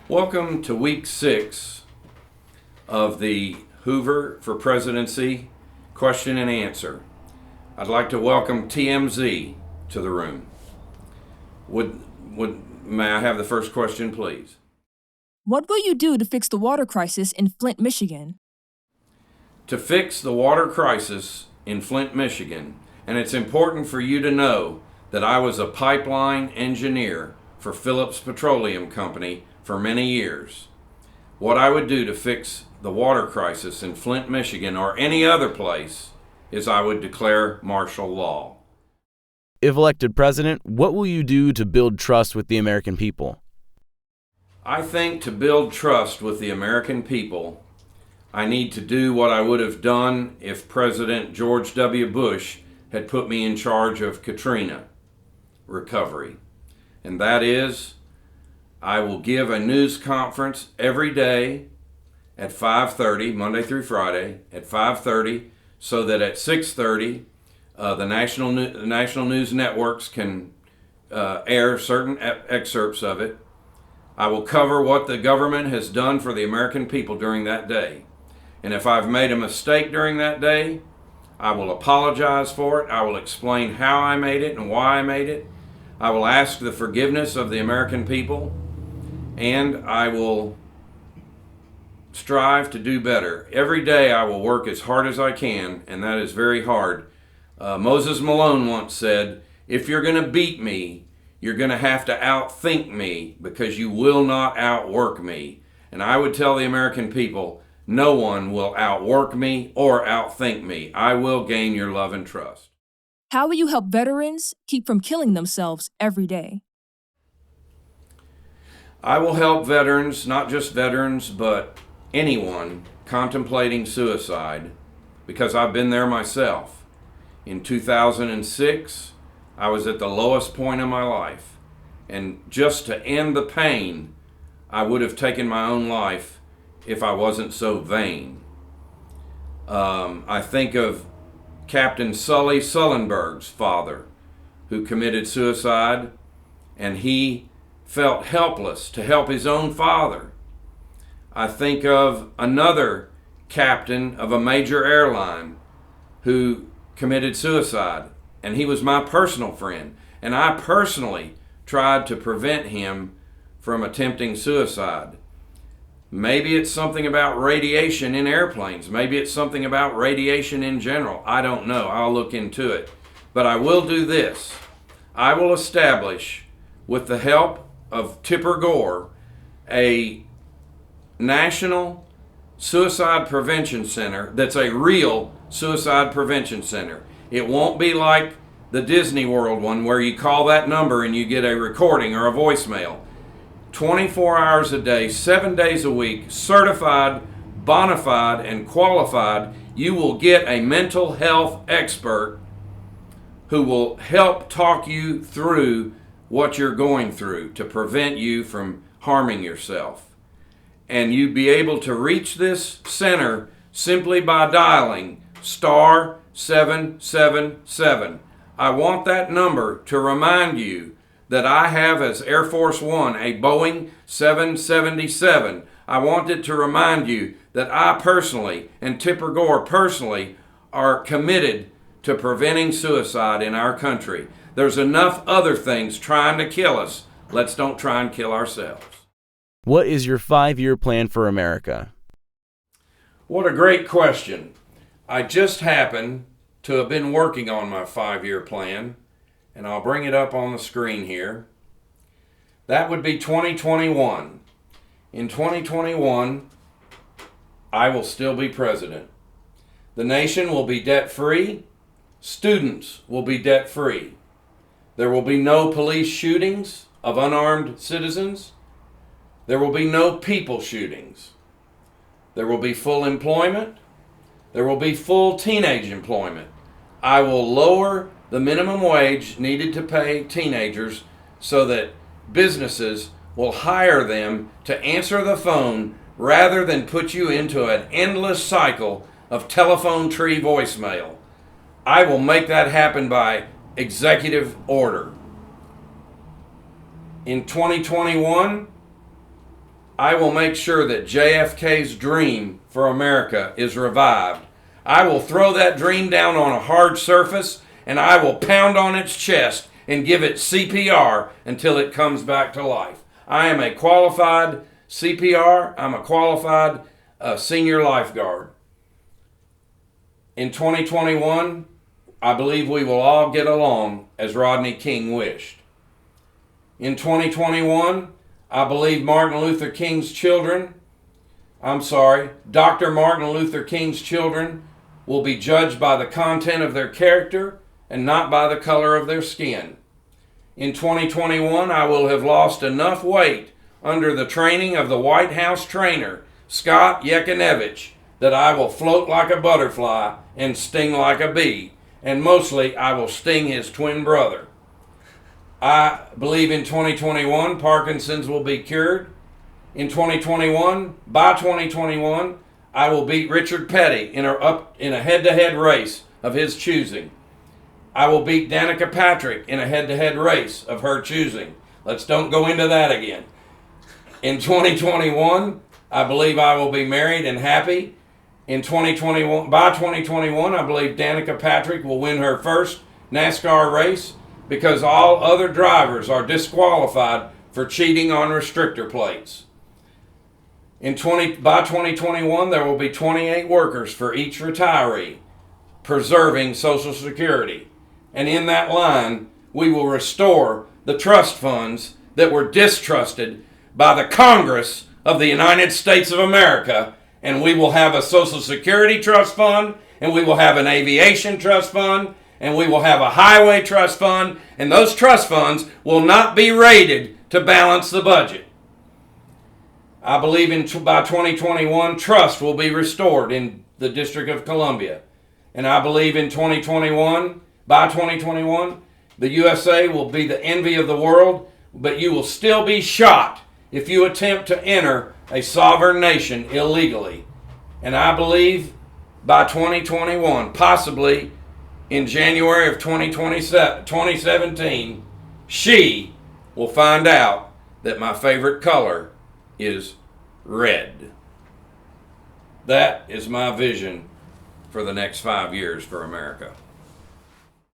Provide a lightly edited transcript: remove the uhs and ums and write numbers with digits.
Welcome to week 6 of the Hoover for Presidency question and answer. I'd like to welcome TMZ to the room. May I have the first question, please? What will you do to fix the water crisis in Flint, Michigan? To fix the water crisis in Flint, Michigan, and it's important for you to know that I was a pipeline engineer for Phillips Petroleum Company for many years. What I would do to fix the water crisis in Flint, Michigan, or any other place, is I would declare martial law. If elected president, what will you do to build trust with the American people? I think to build trust with the American people, I need to do what I would have done if President George W. Bush had put me in charge of Katrina recovery. And that is, I will give a news conference every day at 5:30, Monday through Friday, at 5:30, so that at 6:30, the national news networks can air certain excerpts of it. I will cover what the government has done for the American people during that day. And if I've made a mistake during that day, I will apologize for it. I will explain how I made it and why I made it. I will ask the forgiveness of the American people, and I will strive to do better. Every day I will work as hard as I can, and that is very hard. Moses Malone once said, if you're going to beat me, you're going to have to outthink me, because you will not outwork me. And I would tell the American people, no one will outwork me or outthink me. I will gain your love and trust. How will you help veterans keep from killing themselves every day? I will help veterans, not just veterans, but anyone contemplating suicide, because I've been there myself. In 2006, I was at the lowest point in my life, and just to end the pain, I would have taken my own life if I wasn't so vain. I think of Captain Sully Sullenberg's father, who committed suicide, and he felt helpless to help his own father. I think of another captain of a major airline who committed suicide, and he was my personal friend, and I personally tried to prevent him from attempting suicide. Maybe it's something about radiation in airplanes. Maybe it's something about radiation in general. I don't know. I'll look into it. But I will do this. I will establish, with the help of Tipper Gore, a national suicide prevention center that's a real suicide prevention center. It won't be like the Disney World one where you call that number and you get a recording or a voicemail. 24 hours a day, 7 days a week, certified, bona fide, and qualified. You will get a mental health expert who will help talk you through what you're going through to prevent you from harming yourself. And you'd be able to reach this center simply by dialing star 777. I want that number to remind you that I have, as Air Force One, a Boeing 777. I want it to remind you that I personally, and Tipper Gore personally, are committed to preventing suicide in our country. There's enough other things trying to kill us. Let's don't try and kill ourselves. What is your 5-year plan for America? What a great question. I just happen to have been working on my 5-year plan, and I'll bring it up on the screen here. That would be 2021. In 2021, I will still be president. The nation will be debt-free. Students will be debt-free. There will be no police shootings of unarmed citizens. There will be no people shootings. There will be full employment. There will be full teenage employment. I will lower the minimum wage needed to pay teenagers so that businesses will hire them to answer the phone rather than put you into an endless cycle of telephone tree voicemail. I will make that happen by executive order. In 2021, I will make sure that JFK's dream for America is revived. I will throw that dream down on a hard surface, and I will pound on its chest and give it CPR until it comes back to life. I am a qualified CPR. I'm a qualified senior lifeguard. In 2021, I believe we will all get along as Rodney King wished. In 2021, I believe Dr. Martin Luther King's children will be judged by the content of their character and not by the color of their skin. In 2021, I will have lost enough weight under the training of the White House trainer, Scott Yekanevich, that I will float like a butterfly and sting like a bee, and mostly I will sting his twin brother. I believe in 2021, Parkinson's will be cured. In 2021, by 2021, I will beat Richard Petty in a head-to-head race of his choosing. I will beat Danica Patrick in a head-to-head race of her choosing. Let's don't go into that again. In 2021, I believe I will be married and happy. By 2021, I believe Danica Patrick will win her first NASCAR race because all other drivers are disqualified for cheating on restrictor plates. By 2021, there will be 28 workers for each retiree, preserving Social Security. And in that line, we will restore the trust funds that were distrusted by the Congress of the United States of America, and we will have a Social Security trust fund, and we will have an aviation trust fund, and we will have a highway trust fund, and those trust funds will not be rated to balance the budget. I believe by 2021, trust will be restored in the District of Columbia. And I believe by 2021, the USA will be the envy of the world, but you will still be shot if you attempt to enter a sovereign nation illegally. And I believe by 2021, possibly in January of 2017, she will find out that my favorite color is red. That is my vision for the next 5 years for America.